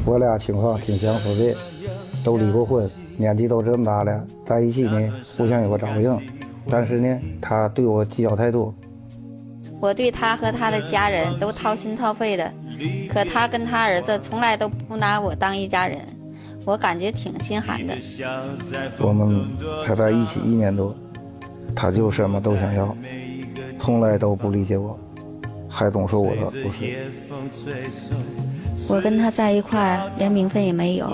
我俩情况挺相似的，都离过婚，年纪都这么大了，在一起呢，互相有个照应。但是呢，他对我计较太多。我对他和他的家人都掏心掏肺的，可他跟他儿子从来都不拿我当一家人，我感觉挺心寒的。我们才在一起1年多，他就什么都想要，从来都不理解我，还总说我的不是。我跟他在一块儿，连名分也没有，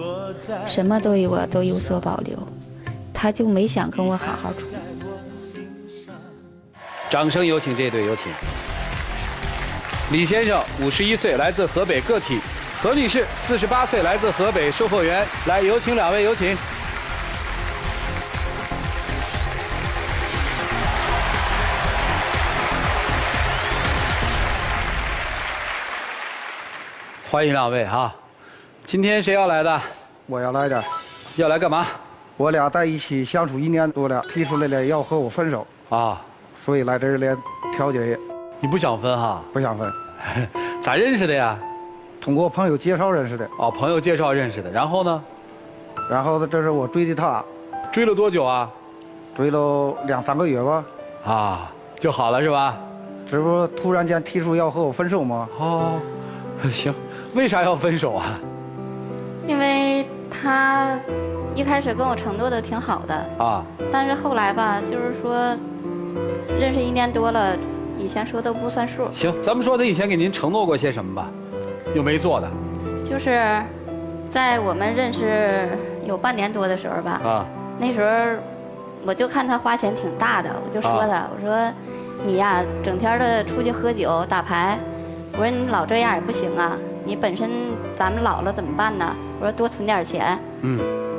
什么对我都有所保留，他就没想跟我好好处。掌声有请这对有请。李先生51岁，来自河北个体；何女士48岁，来自河北售货员。来，有请两位，有请。欢迎两位哈。今天谁要来的？我要来的，要来干嘛？我俩在一起相处1年多了，提出来了要和我分手啊，所以来这儿来调解。你不想分哈？不想分。咋认识的呀？通过朋友介绍认识的。哦，朋友介绍认识的。然后呢？然后呢，这是我追的他。追了多久啊？追了2、3个月吧。啊，就好了是吧？这不突然间提出要和我分手吗？哦，行，为啥要分手啊？因为他一开始跟我承诺的挺好的啊，但是后来吧，就是说认识1年多了，以前说的不算数。行，咱们说他以前给您承诺过些什么吧，又没做的。就是在我们认识有半年多的时候吧，啊，那时候我就看他花钱挺大的，我就说他，我说你呀，整天的出去喝酒打牌，我说你老这样也不行啊，你本身咱们老了怎么办呢？我说多存点钱。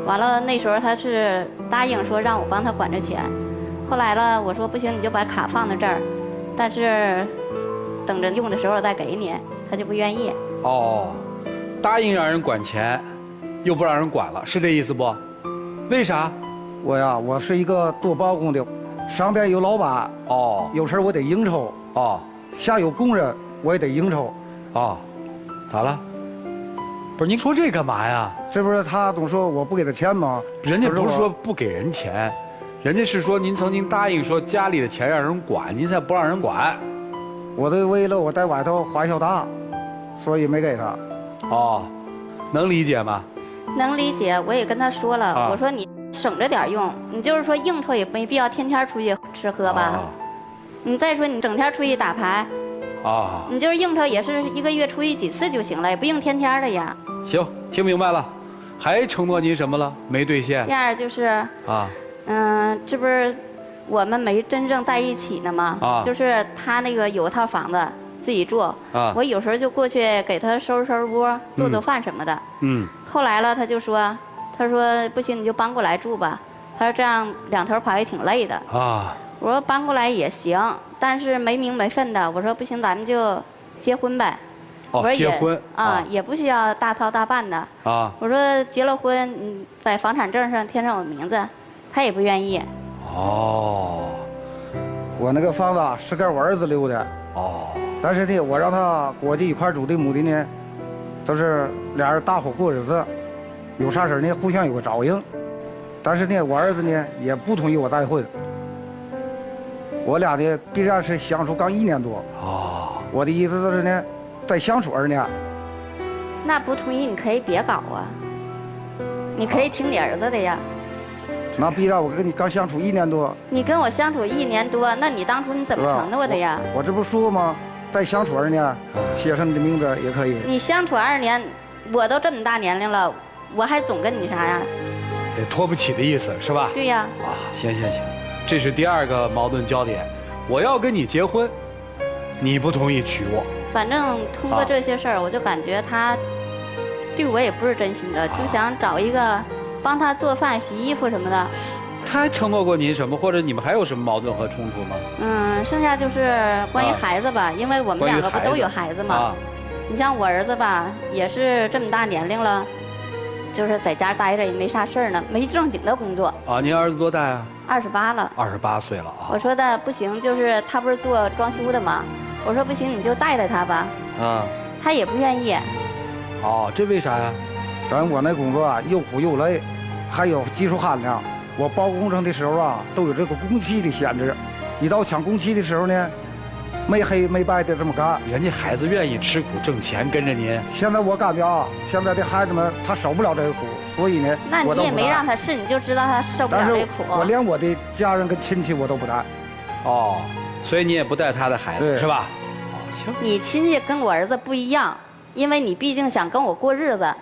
完了那时候他是答应说让我帮他管着钱，后来了我说不行，你就把卡放在这儿，但是等着用的时候再给你，他就不愿意。哦，答应让人管钱，又不让人管了，是这意思不？为啥？我是一个做包工的，上边有老板，哦，有事我得应酬，哦，下有工人我也得应酬。哦，咋了？不是您说这干嘛呀？这不是他总说我不给他钱吗？人家不是说不给人钱，人家是说您曾经答应说家里的钱让人管，您才不让人管。我都为了我在外头花销大，所以没给他。哦，能理解吗？能理解，我也跟他说了，我说你省着点用，你就是说应酬也没必要天天出去吃喝吧。你再说你整天出去打牌，你就是应酬也是1个月出去几次就行了，也不用天天的呀。行，听明白了。还承诺您什么了？没兑现。第二就是这不是我们没真正在一起呢吗？就是他那个有套房子自己住，我有时候就过去给他收拾收拾屋，做做饭什么的。后来了，他说不行，你就搬过来住吧。他说这样2头跑也挺累的。我说搬过来也行，但是没名没分的。我说不行，咱们就结婚呗。我说结婚也不需要大操大办的。我说结了婚，你在房产证上填上我名字，他也不愿意。我那个房子是给我儿子留的。但是呢，我让他过去一块住的目的呢，都是俩人大伙过日子，有啥事呢互相有个照应。但是呢，我儿子呢也不同意我再婚。我俩呢必然是相处刚1年多。我的意思就是呢，再相处2年。那不同意你可以别搞啊，你可以听你儿子的呀。那必然我跟你刚相处1年多。你跟我相处1年多，那你当初你怎么承诺的呀？我这不说吗？再相处2年，写上你的名字也可以。你相处2年，我都这么大年龄了，我还总跟你啥呀？也拖不起的意思是吧？对呀。行，这是第2个矛盾焦点。我要跟你结婚，你不同意娶我。反正通过这些事儿，我就感觉他对我也不是真心的，就想找一个帮他做饭、洗衣服什么的。他还承诺过您什么？或者你们还有什么矛盾和冲突吗？剩下就是关于孩子吧，因为我们2个不都有孩子吗？你像我儿子吧，也是这么大年龄了，就是在家待着也没啥事儿呢，没正经的工作。您儿子多大呀？28了。28岁了啊。我说的不行，就是他不是做装修的吗？我说不行，你就带他吧。他也不愿意。这为啥呀？但我那工作啊，又苦又累，还有技术含量。我包工程的时候啊，都有这个工期的限制。一到抢工期的时候呢，没黑没白的这么干。人家孩子愿意吃苦挣钱，跟着您。现在我感觉啊，现在的孩子们他受不了这个苦，所以呢，那你也没让他试，你就知道他受不了这苦。我连我的家人跟亲戚我都不带。哦，所以你也不带他的孩子是吧？哦，行。你亲戚跟我儿子不一样，因为你毕竟想跟我过日子。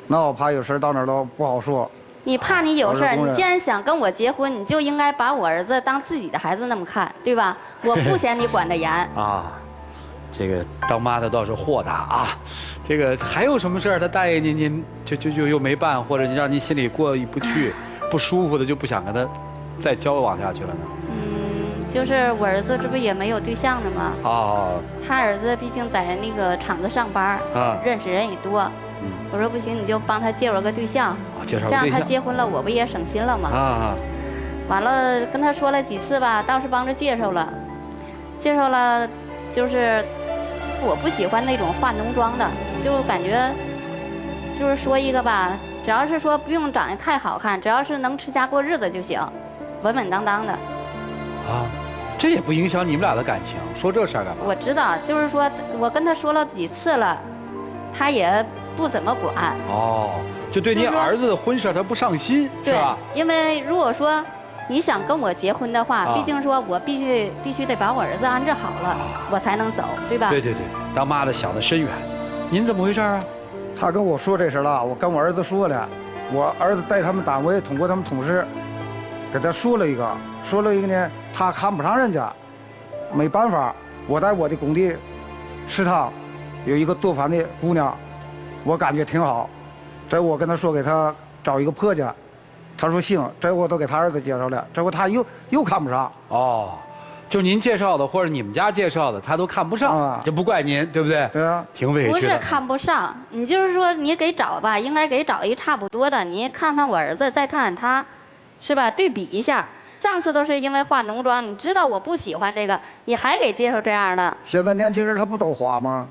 那我怕有事到哪儿都不好说。你怕你有事儿，你既然想跟我结婚，你就应该把我儿子当自己的孩子那么看，对吧？我不嫌你管得严。啊，这个当妈的倒是豁达啊。这个还有什么事儿，他答应您就又没办，或者你让您心里过意不去、不舒服的，就不想跟他再交往下去了呢？就是我儿子这不也没有对象了吗？哦。他儿子毕竟在那个厂子上班，认识人也多。我说不行，你就帮他介绍个对象，这样他结婚了，我不也省心了吗？啊。完了，跟他说了几次吧，倒是帮着介绍了，就是我不喜欢那种化浓妆的，就感觉就是说一个吧，只要是说不用长得太好看，只要是能持家过日子就行，稳稳当当的。啊，这也不影响你们俩的感情，说这事儿干嘛？我知道，就是说我跟他说了几次了，他也不怎么管。哦，就对您儿子的婚事他不上心，是吧？因为如果说你想跟我结婚的话，毕竟说我必须得把我儿子安置好了，我才能走，对吧？对，当妈的想得深远。您怎么回事啊？他跟我说这事了，我跟我儿子说了，我儿子在他们单位通过他们同事给他说了一个呢，他看不上人家，没办法，我在我的工地食堂有一个做饭的姑娘，我感觉挺好，这我跟他说给他找一个婆家，他说行，这我都给他儿子介绍了，这回他又看不上。哦，就您介绍的或者你们家介绍的，他都看不上，这不怪您，对不对？对啊，挺委屈的。不是看不上，你就是说你给找吧，应该给找一差不多的，你看看我儿子，再看看他，是吧？对比一下。上次都是因为化浓妆，你知道我不喜欢这个，你还给介绍这样的。现在年轻人他不都花吗？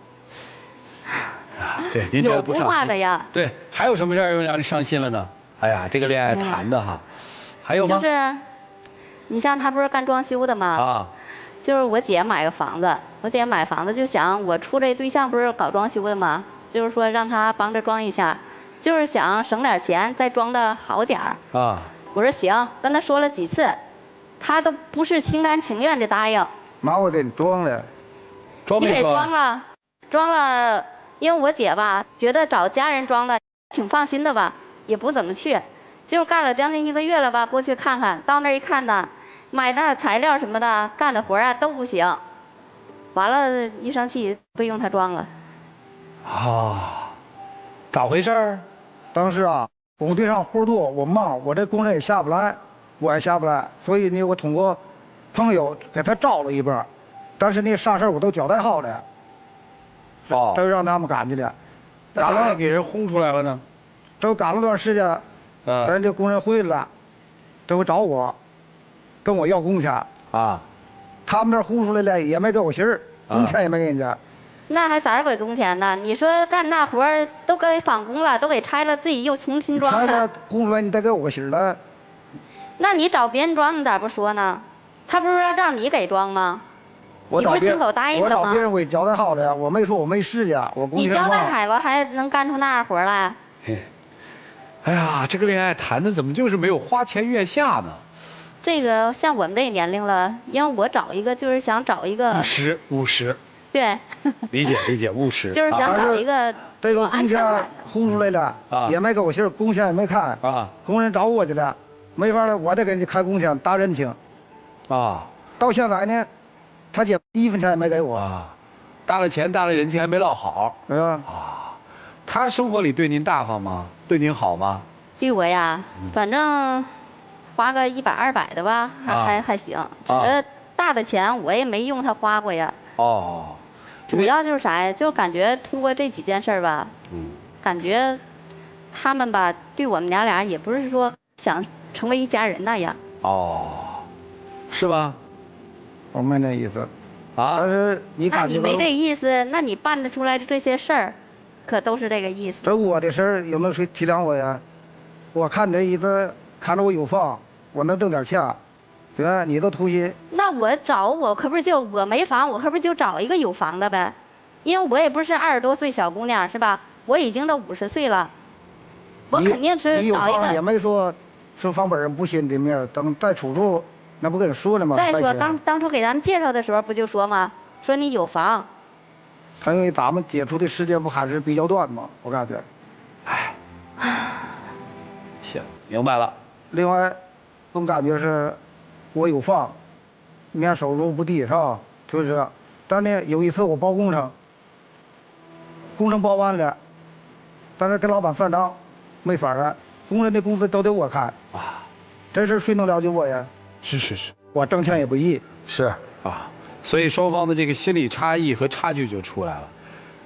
对，您这个不上心。有不化的呀。对，还有什么事儿又让你伤心了呢？哎呀，这个恋爱谈的哈，还有吗？就是，你像他不是干装修的吗？啊。就是我姐买个房子，我姐买房子就想我处这对象不是搞装修的吗？就是说让他帮着装一下，就是想省点钱，再装的好点儿。啊。我说行，跟他说了几次，他都不是心甘情愿的答应。妈，我给你装了，你给装了，装了，因为我姐吧觉得找家人装的挺放心的吧，也不怎么去，就是干了将近1个月了吧，过去看看，到那儿一看呢，买的材料什么的，干的活啊都不行，完了，一生气不用他装了。啊，咋回事？当时啊。工地上活多，我忙，我这工人也下不来，我也下不来，所以呢，我通过朋友给他招了一波，但是呢，啥事儿我都交代好了，哦，这就让他们干去了，干了给人轰出来了呢，这干了段时间，人家工人回来了，这回找我，跟我要工钱啊，他们这轰出来了也没给我信儿，工钱也没给人家。那还咋给工钱呢？你说干那活儿都给返工了，都给拆了，自己又重新装了。拆了工出来你得给我个信儿了。那你找别人装，你咋不说呢？他不是让你给装吗？你不是亲口答应的吗？我找别人我也交代好了呀，我没说我没事去，我工地上。你交代好了还能干出那样活来？哎呀，这个恋爱谈的怎么就是没有花前月下呢？这个像我们这年龄了，因为我找一个就是想找一个务实。对，理解务实，就是想找一个这个工钱轰出来了，也没给我信儿，工钱也没开啊，工人找我去了，没法了，我得给你开工钱打人情，啊，到现在呢，他姐1分钱也没给我，搭了钱搭了人情还没落好，对吧？啊，他生活里对您大方吗？对您好吗？对我呀，反正花个100、200的吧，还行，大的钱我也没用他花过呀。哦。主要就是啥呀？就感觉通过这几件事吧，感觉他们吧对我们俩也不是说想成为一家人那样。哦，是吧？我没那意思。啊？但是你感觉。那你没这意思，那你办得出来这些事儿，可都是这个意思。这我的事儿有没有谁体谅我呀？我看你一直看着我有房，我能挣点钱，对吧？你都图些。那我可不是就我没房，我可不是就找一个有房的呗？因为我也不是20多岁小姑娘是吧？我已经都50岁了，我肯定是找一个。也没说房本不信的面，等再出处，那不跟人说了吗？再说当初给咱们介绍的时候不就说吗？说你有房。因为咱们接触的时间不还是比较短吗？我感觉。唉，行，明白了。另外，总感觉是，我有房，年收入不低是吧？就是，但呢，有一次我报工程，工程报完了，但是跟老板算账，没法了，工人的工资都得我开啊，这事谁能了解我呀？是，我挣钱也不易。是啊，所以双方的这个心理差异和差距就出来了。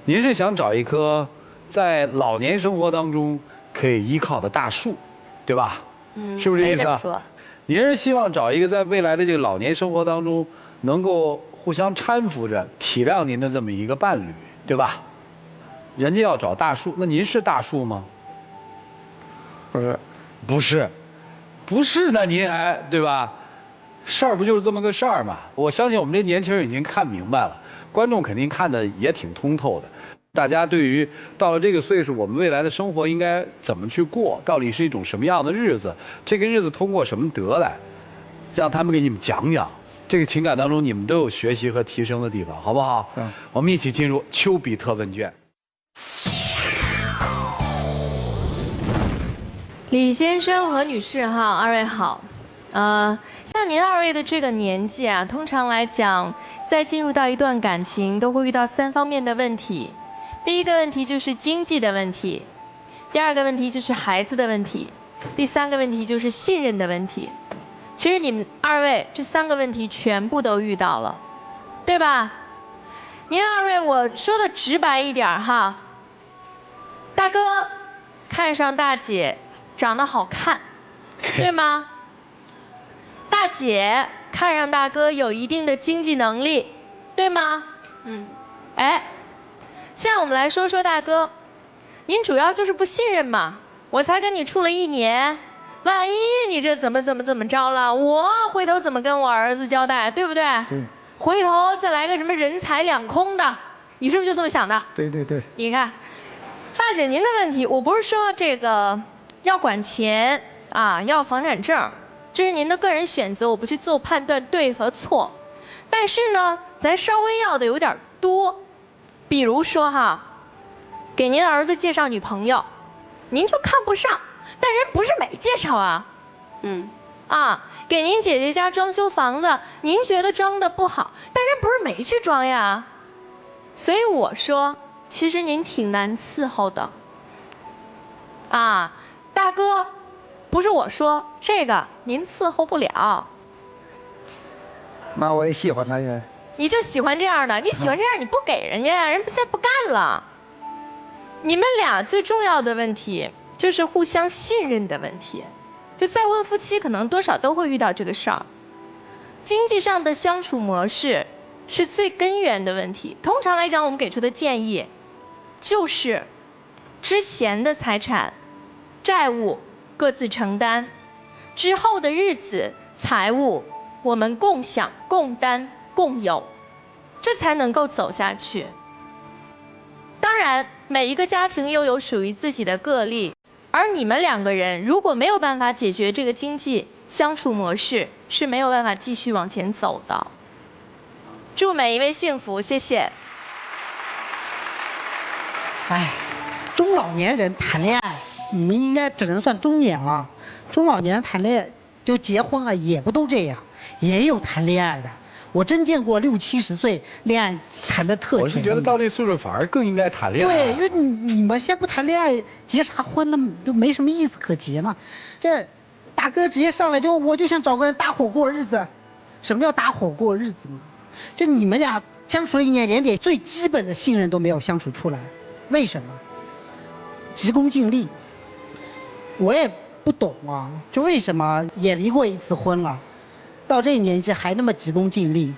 您是想找一棵在老年生活当中可以依靠的大树，对吧？是不是这意思啊？您是希望找一个在未来的这个老年生活当中能够互相搀扶着、体谅您的这么一个伴侣，对吧？人家要找大树，那您是大树吗？不是，那您还对吧？事儿不就是这么个事儿嘛？我相信我们这年轻人已经看明白了，观众肯定看得也挺通透的。大家对于到了这个岁数，我们未来的生活应该怎么去过，到底是一种什么样的日子？这个日子通过什么得来？让他们给你们讲讲。这个情感当中，你们都有学习和提升的地方，好不好？我们一起进入丘比特问卷。李先生和女士哈，二位好。像您二位的这个年纪啊，通常来讲，在进入到一段感情，都会遇到3方面的问题。第一个问题就是经济的问题，第二个问题就是孩子的问题，第3个问题就是信任的问题。其实你们二位这3个问题全部都遇到了，对吧？您二位，我说的直白一点哈，大哥看上大姐长得好看，对吗？大姐看上大哥有一定的经济能力，对吗？哎，现在我们来说说大哥，您主要就是不信任嘛，我才跟你处了1年，万一你这怎么着了，我回头怎么跟我儿子交代，对不对？回头再来个什么人财两空的，你是不是就这么想的？对。你看，大姐您的问题，我不是说这个要管钱啊，要房产证。这是您的个人选择，我不去做判断对和错。但是呢，咱稍微要的有点多，比如说哈，给您儿子介绍女朋友，您就看不上，但人不是没介绍啊。给您姐姐家装修房子，您觉得装的不好，但人不是没去装呀。所以我说，其实您挺难伺候的。大哥。不是我说这个，您伺候不了。那我也喜欢他呀。你就喜欢这样的，你喜欢这样，你不给人家，人现在不干了。你们俩最重要的问题就是互相信任的问题，就再婚夫妻可能多少都会遇到这个事儿。经济上的相处模式是最根源的问题。通常来讲，我们给出的建议就是之前的财产、债务各自承担，之后的日子、财务我们共享、共担、共有，这才能够走下去。当然，每一个家庭又有属于自己的个例，而你们2个人如果没有办法解决这个经济相处模式，是没有办法继续往前走的。祝每一位幸福，谢谢。中老年人谈恋爱。你们应该只能算中年啊，中老年谈恋爱就结婚啊，也不都这样，也有谈恋爱的。我真见过60、70岁恋爱谈的特别。我是觉得到这岁数反而更应该谈恋爱。对，因为你们先不谈恋爱，结啥婚呢？就没什么意思可结嘛。这大哥直接上来我就想找个人搭伙过日子。什么叫搭伙过日子嘛？就你们俩相处了1年，连点最基本的信任都没有相处出来，为什么？急功近利。我也不懂啊，就为什么也离过1次婚了，到这年纪还那么急功近利。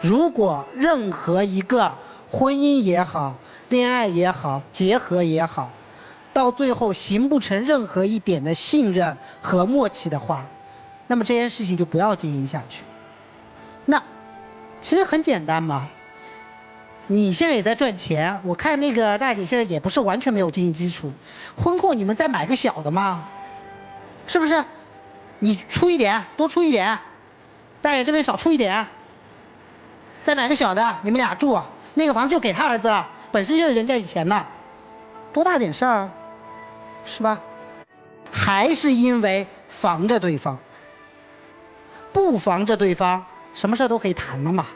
如果任何一个婚姻也好，恋爱也好，结合也好，到最后形不成任何一点的信任和默契的话，那么这件事情就不要经营下去。那其实很简单嘛，你现在也在赚钱，我看那个大姐现在也不是完全没有经济基础，婚后你们再买个小的嘛，是不是？你出一点，多出一点，大姐这边少出一点，再买个小的，你们俩住，那个房子就给他儿子了，本身就是人家以前的，多大点事儿，是吧？还是因为防着对方，不防着对方，什么事都可以谈了嘛，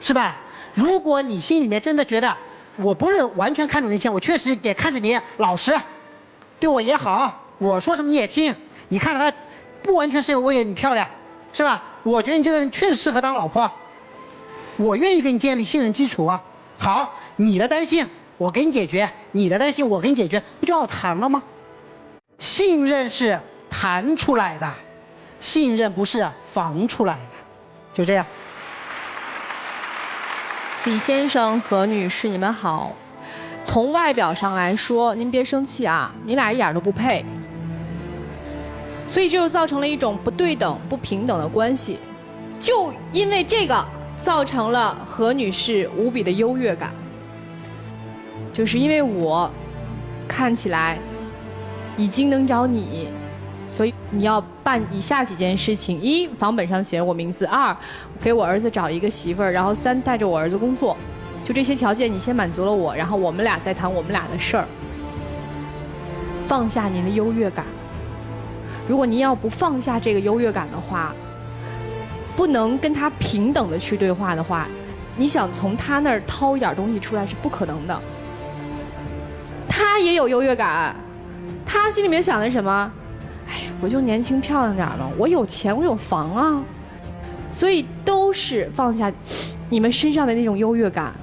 是吧？如果你心里面真的觉得我不是完全看重那些，我确实也看着你老实，对我也好，我说什么你也听，你看着他不完全是为了你漂亮，是吧？我觉得你这个人确实适合当老婆，我愿意跟你建立信任基础啊。好，你的担心我给你解决，你的担心我给你解决，不就好谈了吗？信任是谈出来的，信任不是防出来的，就这样。李先生和女士，你们好。从外表上来说，您别生气啊，你俩一点都不配。所以这就造成了一种不对等、不平等的关系。就因为这个，造成了何女士无比的优越感。就是因为我看起来已经能找你，所以你要办以下几件事情：一，房本上写我名字；二，给我儿子找一个媳妇儿；然后三，带着我儿子工作。就这些条件，你先满足了我，然后我们俩再谈我们俩的事儿。放下您的优越感。如果您要不放下这个优越感的话，不能跟他平等的去对话的话，你想从他那儿掏一点东西出来是不可能的。他也有优越感，他心里面想的是什么？哎呀，我就年轻漂亮点了，我有钱，我有房啊。所以都是放下你们身上的那种优越感，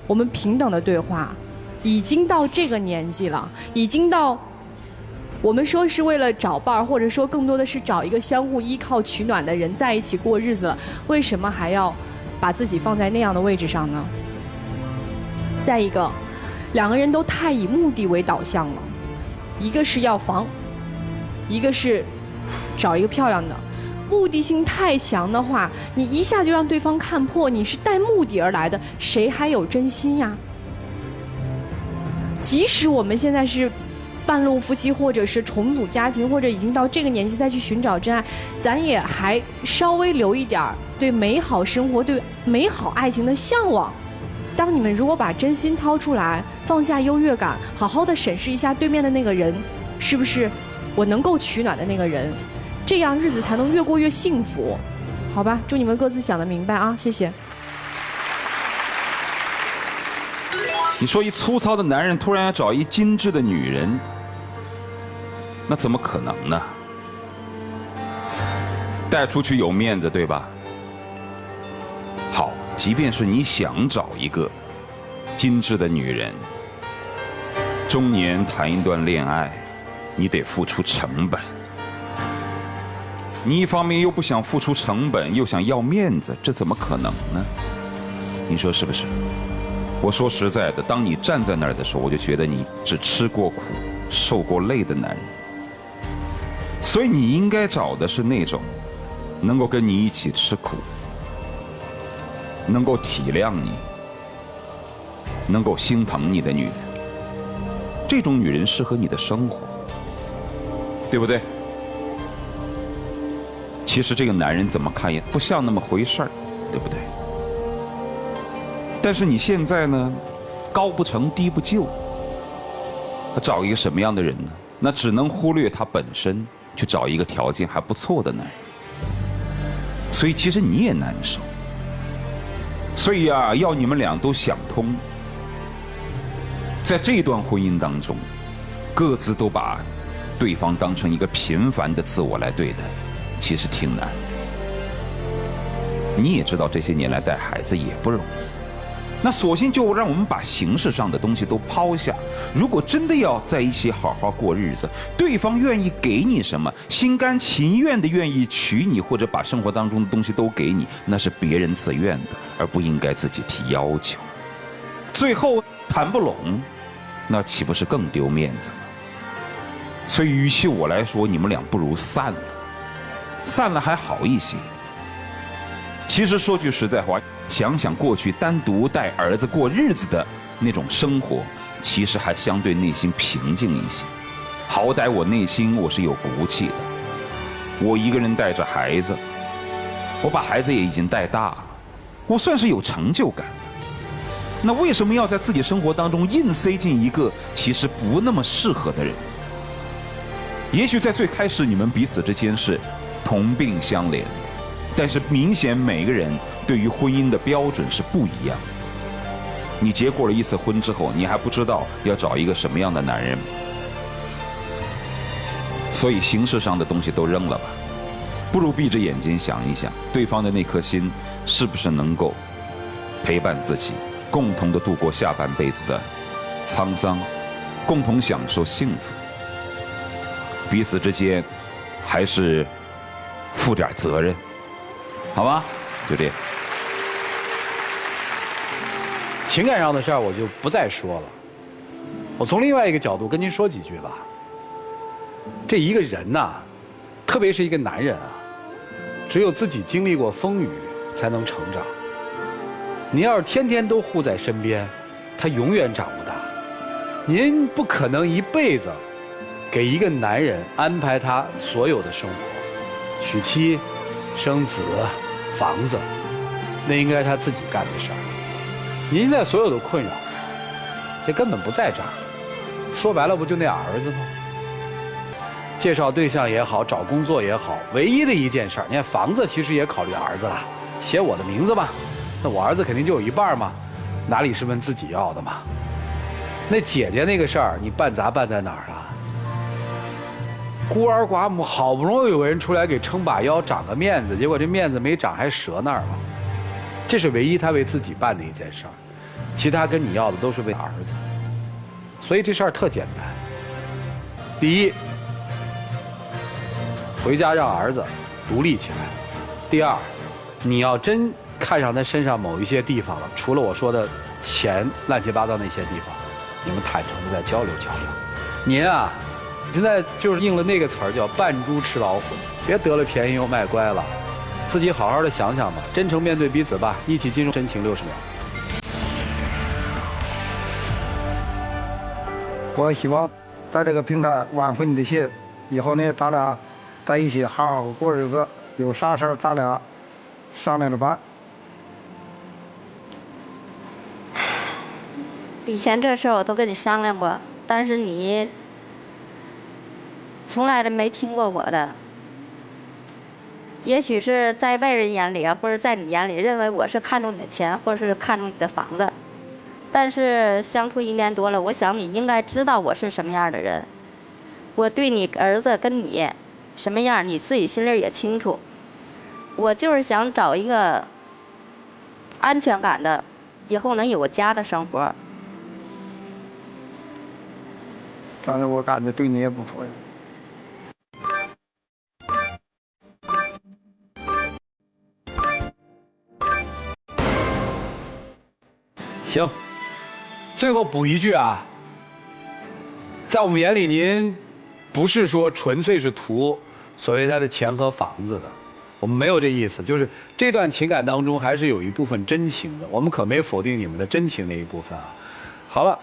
我们平等的对话。已经到这个年纪了，已经到我们说是为了找伴儿，或者说更多的是找一个相互依靠取暖的人在一起过日子了，为什么还要把自己放在那样的位置上呢？再一个，两个人都太以目的为导向了，一个是要房，一个是找一个漂亮的。目的性太强的话，你一下就让对方看破你是带目的而来的，谁还有真心呀？即使我们现在是半路夫妻，或者是重组家庭，或者已经到这个年纪再去寻找真爱，咱也还稍微留一点对美好生活、对美好爱情的向往。当你们如果把真心掏出来，放下优越感，好好的审视一下对面的那个人，是不是我能够取暖的那个人，这样日子才能越过越幸福，好吧？祝你们各自想得明白啊！谢谢。你说一粗糙的男人突然要找一精致的女人，那怎么可能呢？带出去有面子，对吧？好，即便是你想找一个精致的女人，中年谈一段恋爱，你得付出成本。你一方面又不想付出成本，又想要面子，这怎么可能呢？你说是不是？我说实在的，当你站在那儿的时候，我就觉得你只吃过苦、受过累的男人。所以你应该找的是那种能够跟你一起吃苦，能够体谅你，能够心疼你的女人。这种女人适合你的生活，对不对？其实这个男人怎么看也不像那么回事儿，对不对？但是你现在呢，高不成低不就，他找一个什么样的人呢？那只能忽略他本身，去找一个条件还不错的男人。所以其实你也难受。所以啊，要你们俩都想通，在这段婚姻当中，各自都把对方当成一个平凡的自我来对待，其实挺难的。你也知道，这些年来带孩子也不容易。那索性就让我们把形式上的东西都抛下。如果真的要在一起好好过日子，对方愿意给你什么，心甘情愿的愿意娶你，或者把生活当中的东西都给你，那是别人自愿的，而不应该自己提要求。最后谈不拢，那岂不是更丢面子吗？所以，与其我来说，你们俩不如散了，散了还好一些。其实说句实在话，想想过去单独带儿子过日子的那种生活，其实还相对内心平静一些。好歹我内心我是有骨气的，我一个人带着孩子，我把孩子也已经带大了，我算是有成就感的。那为什么要在自己生活当中硬塞进一个其实不那么适合的人？也许在最开始你们彼此之间是同病相怜的，但是明显每个人对于婚姻的标准是不一样的。你结过了一次婚之后，你还不知道要找一个什么样的男人，所以形式上的东西都扔了吧，不如闭着眼睛想一想，对方的那颗心是不是能够陪伴自己，共同的度过下半辈子的沧桑，共同享受幸福。彼此之间还是负点责任，好吗？就这样。情感上的事儿我就不再说了，我从另外一个角度跟您说几句吧。这一个人呐，特别是一个男人啊，只有自己经历过风雨，才能成长。您要是天天都护在身边，他永远长不大。您不可能一辈子给一个男人安排他所有的生活，娶妻、生子、房子，那应该是他自己干的事儿。您现在所有的困扰，这根本不在这儿。说白了，不就那儿子吗？介绍对象也好，找工作也好，唯一的一件事儿，你看房子其实也考虑儿子了，写我的名字吧，那我儿子肯定就有一半嘛，哪里是问自己要的嘛？那姐姐那个事儿，你办砸办在哪儿啊？孤儿寡母，好不容易有个人出来给撑把腰，长个面子，结果这面子没长，还折那儿了。这是唯一他为自己办的一件事儿，其他跟你要的都是为儿子。所以这事儿特简单。第一，回家让儿子独立起来；第二，你要真看上他身上某一些地方了，除了我说的钱乱七八糟那些地方，你们坦诚的再交流交流。您啊，现在就是应了那个词儿，叫扮猪吃老虎，别得了便宜又卖乖了，自己好好的想想吧，真诚面对彼此吧，一起进入真情60秒。我希望在这个平台挽回你的心，以后呢，咱俩在一起好好过日子，有啥事儿咱俩商量着办。以前这事儿我都跟你商量过，但是你从来都没听过我的。也许是在外人眼里啊，或者在你眼里，认为我是看重你的钱，或者是看重你的房子。但是相处1年多了，我想你应该知道我是什么样的人。我对你儿子跟你什么样，你自己心里也清楚。我就是想找一个安全感的，以后能有个家的生活。但是我感觉对你也不错呀。行，最后补一句啊，在我们眼里，您不是说纯粹是图所谓他的钱和房子的，我们没有这意思，就是这段情感当中还是有一部分真情的，我们可没否定你们的真情那一部分啊。好了，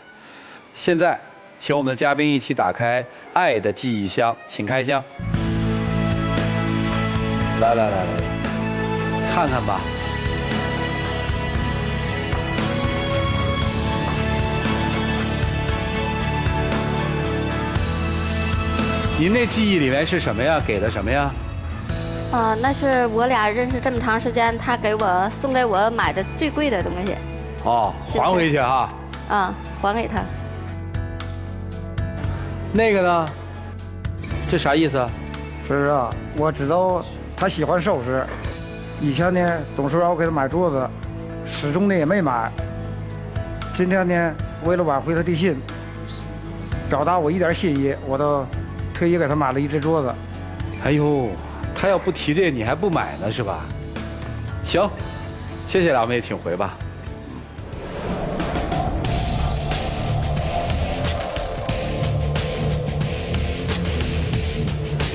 现在请我们的嘉宾一起打开爱的记忆箱，请开箱。来，看看吧。您那记忆里面是什么呀？给的什么呀？那是我俩认识这么长时间，他送给我买的最贵的东西。哦，还回去哈。还给他。那个呢？这啥意思啊？是啊，我知道他喜欢首饰，以前呢总是让我给他买镯子，始终呢也没买。今天呢，为了挽回他的心，表达我一点心意，我都特意给他买了一只镯子。哎呦，他要不提这，你还不买呢是吧？行，谢谢两位，请回吧。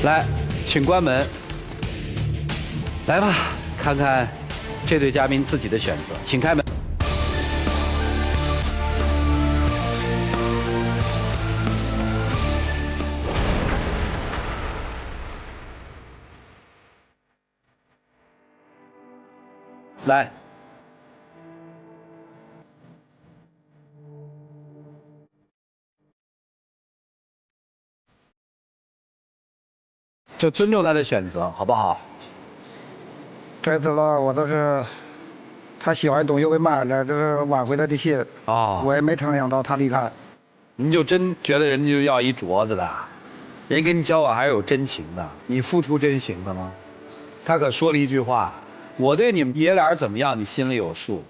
来，请关门。来吧，看看这对嘉宾自己的选择，请开门。来。就尊重他的选择，好不好？这次了，我都是他喜欢的东西会买了，就是挽回他的心。哦，我也没成想到他离开。您就真觉得人家就要一镯子的，人跟你交往还是有真情的，你付出真情的吗？他可说了一句话：“我对你们爷俩怎么样，你心里有数。”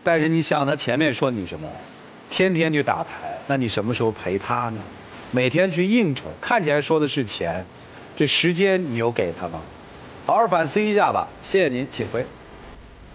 但是你想他前面说你什么？天天去打牌，那你什么时候陪他呢？每天去应酬，看起来说的是钱。这时间你有给他吗？好好反思一下吧。谢谢您，请回。